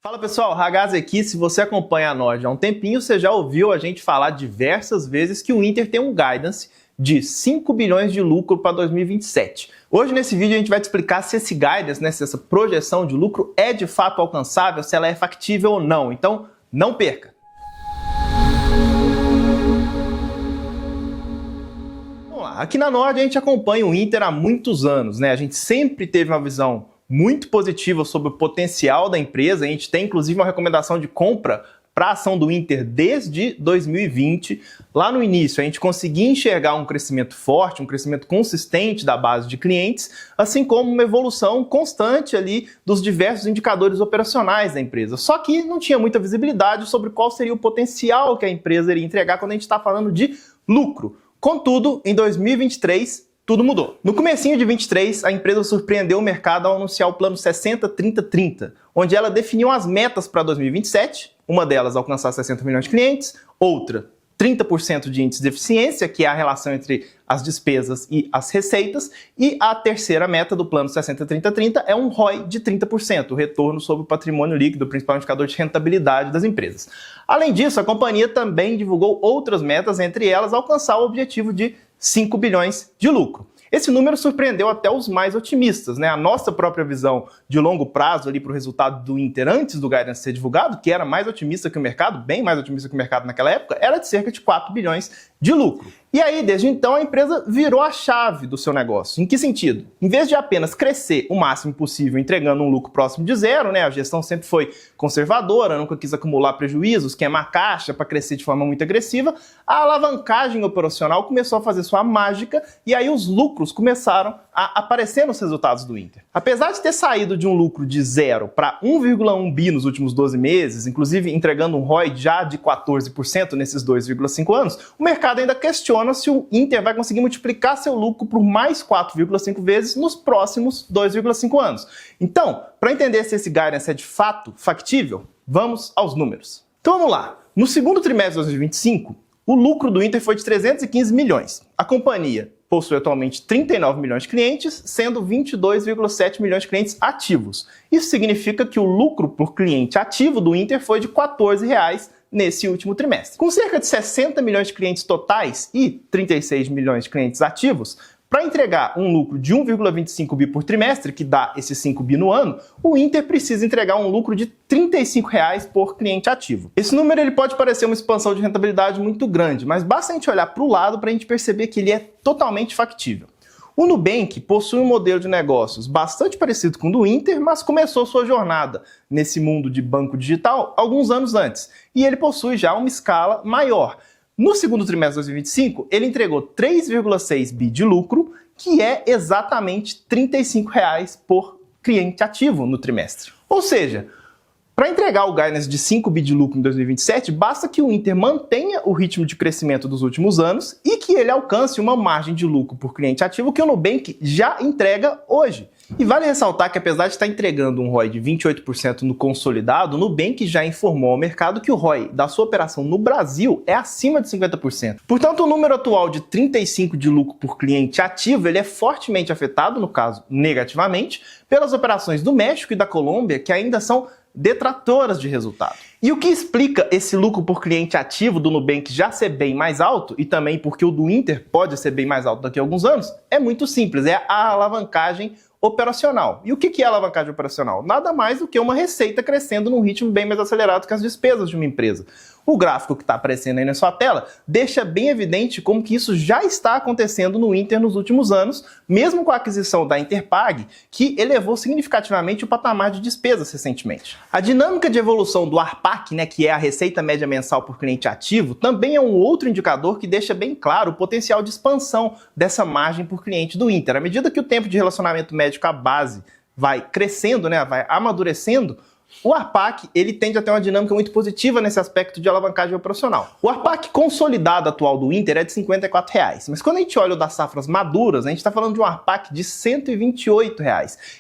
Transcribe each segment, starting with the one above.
Fala pessoal, Ragazzi aqui. Se você acompanha a Nord há um tempinho, você já ouviu a gente falar diversas vezes que o Inter tem um guidance de 5 bilhões de lucro para 2027. Hoje nesse vídeo a gente vai te explicar se esse guidance, se essa projeção de lucro é de fato alcançável, se ela é factível ou não. Então, não perca! Vamos lá. Aqui na Nord a gente acompanha o Inter há muitos anos, A gente sempre teve uma visão muito positiva sobre o potencial da empresa. A gente tem inclusive uma recomendação de compra para a ação do Inter desde 2020. Lá no início a gente conseguia enxergar um crescimento forte, um crescimento consistente da base de clientes, assim como uma evolução constante ali dos diversos indicadores operacionais da empresa. Só que não tinha muita visibilidade sobre qual seria o potencial que a empresa iria entregar quando a gente está falando de lucro. Contudo, em 2023, tudo mudou. No comecinho de 23, a empresa surpreendeu o mercado ao anunciar o plano 60-30-30, onde ela definiu as metas para 2027, uma delas alcançar 60 milhões de clientes, outra 30% de índice de eficiência, que é a relação entre as despesas e as receitas, e a terceira meta do plano 60-30-30 é um ROI de 30%, o retorno sobre o patrimônio líquido, o principal indicador de rentabilidade das empresas. Além disso, a companhia também divulgou outras metas, entre elas alcançar o objetivo de 5 bilhões de lucro. Esse número surpreendeu até os mais otimistas, A nossa própria visão de longo prazo ali para o resultado do Inter antes do guidance ser divulgado, que era mais otimista que o mercado, bem mais otimista que o mercado naquela época, era de cerca de 4 bilhões de lucro. E aí, desde então, a empresa virou a chave do seu negócio. Em que sentido? Em vez de apenas crescer o máximo possível entregando um lucro próximo de zero, A gestão sempre foi conservadora, nunca quis acumular prejuízos, queimar caixa para crescer de forma muito agressiva. A alavancagem operacional começou a fazer sua mágica e aí os lucros começaram a aparecer nos resultados do Inter. Apesar de ter saído de um lucro de 0 para 1,1 bi nos últimos 12 meses, inclusive entregando um ROI já de 14% nesses 2,5 anos, o mercado ainda questiona se o Inter vai conseguir multiplicar seu lucro por mais 4,5 vezes nos próximos 2,5 anos. Então, para entender se esse guidance é de fato factível, vamos aos números. Então vamos lá. No segundo trimestre de 2025, o lucro do Inter foi de 315 milhões. A companhia possui atualmente 39 milhões de clientes, sendo 22,7 milhões de clientes ativos. Isso significa que o lucro por cliente ativo do Inter foi de R$ 14 nesse último trimestre. Com cerca de 60 milhões de clientes totais e 36 milhões de clientes ativos, para entregar um lucro de 1,25 bi por trimestre, que dá esses 5 bi no ano, o Inter precisa entregar um lucro de R$ 35 por cliente ativo. Esse número ele pode parecer uma expansão de rentabilidade muito grande, mas basta a gente olhar para o lado para a gente perceber que ele é totalmente factível. O Nubank possui um modelo de negócios bastante parecido com o do Inter, mas começou sua jornada nesse mundo de banco digital alguns anos antes, e ele possui já uma escala maior. No segundo trimestre de 2025, ele entregou 3,6 bi de lucro, que é exatamente R$ 35 por cliente ativo no trimestre. Ou seja, para entregar o guidance de 5 bi de lucro em 2027, basta que o Inter mantenha o ritmo de crescimento dos últimos anos e que ele alcance uma margem de lucro por cliente ativo que o Nubank já entrega hoje. E vale ressaltar que apesar de estar entregando um ROI de 28% no consolidado, o Nubank já informou ao mercado que o ROI da sua operação no Brasil é acima de 50%. Portanto, o número atual de 35 de lucro por cliente ativo ele é fortemente afetado, no caso negativamente, pelas operações do México e da Colômbia, que ainda são detratoras de resultado. E o que explica esse lucro por cliente ativo do Nubank já ser bem mais alto, e também porque o do Inter pode ser bem mais alto daqui a alguns anos, é muito simples, é a alavancagem operacional. E o que é alavancagem operacional? Nada mais do que uma receita crescendo num ritmo bem mais acelerado que as despesas de uma empresa. O gráfico que está aparecendo aí na sua tela deixa bem evidente como que isso já está acontecendo no Inter nos últimos anos, mesmo com a aquisição da Interpag, que elevou significativamente o patamar de despesas recentemente. A dinâmica de evolução do ARPAC, que é a receita média mensal por cliente ativo, também é um outro indicador que deixa bem claro o potencial de expansão dessa margem por cliente do Inter. À medida que o tempo de relacionamento médio com a base vai crescendo, vai amadurecendo, o ARPAC ele tende a ter uma dinâmica muito positiva nesse aspecto de alavancagem operacional. O ARPAC consolidado atual do Inter é de R$ 54, mas quando a gente olha o das safras maduras, a gente está falando de um ARPAC de R$ 128.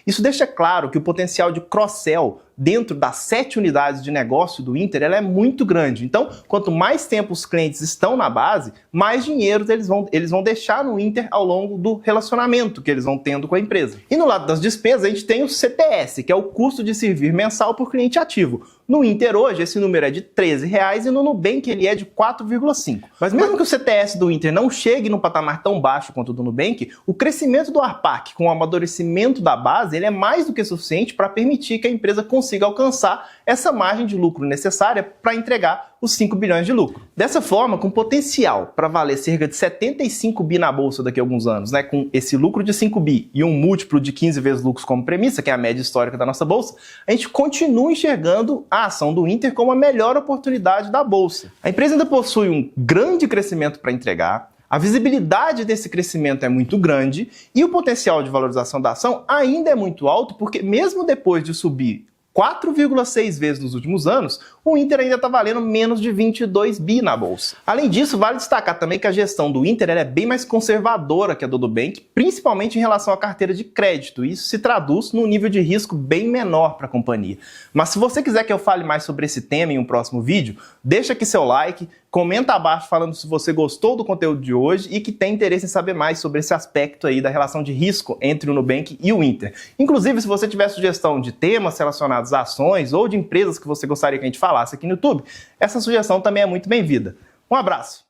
Isso deixa claro que o potencial de cross-sell dentro das 7 unidades de negócio do Inter, ela é muito grande. Então, quanto mais tempo os clientes estão na base, mais dinheiro eles vão deixar no Inter ao longo do relacionamento que eles vão tendo com a empresa. E no lado das despesas, a gente tem o CTS, que é o custo de servir mensal por cliente ativo. No Inter hoje, esse número é de R$13 e no Nubank ele é de 4,5. Mas mesmo que o CTS do Inter não chegue num patamar tão baixo quanto o do Nubank, o crescimento do ARPAC com o amadurecimento da base ele é mais do que suficiente para permitir que a empresa consiga alcançar essa margem de lucro necessária para entregar os 5 bilhões de lucro. Dessa forma, com potencial para valer cerca de 75 bi na bolsa daqui a alguns anos, né, com esse lucro de 5 bi e um múltiplo de 15 vezes lucros como premissa, que é a média histórica da nossa bolsa, a gente continua enxergando a ação do Inter como a melhor oportunidade da bolsa. A empresa ainda possui um grande crescimento para entregar, a visibilidade desse crescimento é muito grande e o potencial de valorização da ação ainda é muito alto, porque mesmo depois de subir 4,6 vezes nos últimos anos, o Inter ainda está valendo menos de 22 bi na bolsa. Além disso, vale destacar também que a gestão do Inter é bem mais conservadora que a do Nubank, principalmente em relação à carteira de crédito. Isso se traduz num nível de risco bem menor para a companhia. Mas se você quiser que eu fale mais sobre esse tema em um próximo vídeo, deixa aqui seu like, comenta abaixo falando se você gostou do conteúdo de hoje e que tem interesse em saber mais sobre esse aspecto aí da relação de risco entre o Nubank e o Inter. Inclusive, se você tiver sugestão de temas relacionados a ações ou de empresas que você gostaria que a gente falasse aqui no YouTube, essa sugestão também é muito bem-vinda. Um abraço!